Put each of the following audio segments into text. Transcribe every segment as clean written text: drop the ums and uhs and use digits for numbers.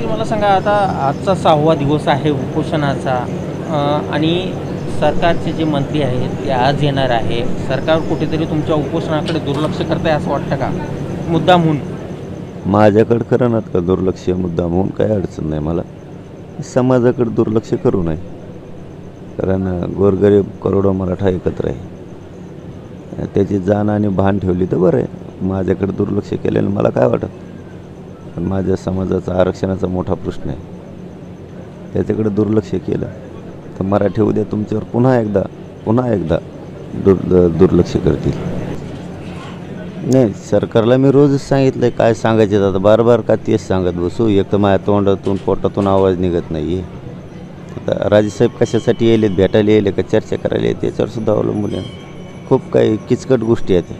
मला सांगा, आता आजचा 6वा दिवस आहे उपोषणाचा आणि सरकारचे जे मंत्री आहेत ते आज येणार आहे. सरकार कुठेतरी तुमच्या उपोषणाकडे दुर्लक्ष करत आहे असं वाटतं का, मुद्दामहून? माझ्याकडे करणार का दुर्लक्ष मुद्दाम म्हणून काही अडचण नाही मला. समाजाकडे दुर्लक्ष करू नये, कारण गोरगरीब करोडो मराठा एकत्र आहे. त्याची जाण आणि भान ठेवली तर बरं आहे. माझ्याकडे दुर्लक्ष केल्यानं मला काय वाटत, पण माझ्या समाजाचा आरक्षणाचा मोठा प्रश्न आहे. त्याच्याकडे दुर्लक्ष केलं तर मराठी उद्या तुमच्यावर पुन्हा एकदा दुर्लक्ष करतील. नाही, सरकारला मी रोजच सांगितलं आहे. काय सांगायचे आता बार का तेच सांगत बसू. एक तर माझ्या तोंडातून पोटातून आवाज निघत नाही आहे. आता राजेसाहेब कशासाठी येलेत, भेटायला येले का चर्चा करायला येते, त्याच्यावरसुद्धा अवलंबून आहे. खूप काही किचकट गोष्टी आहेत,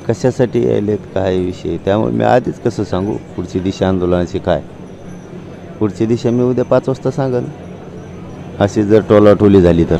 कशासाठी यायलेत काय विषय. त्यामुळे मी आधीच कसं सांगू पुढची दिशा आंदोलनाची काय. पुढची दिशा मी उद्या 5 वाजता सांगेन, अशी जर टोलाटोली झाली तर.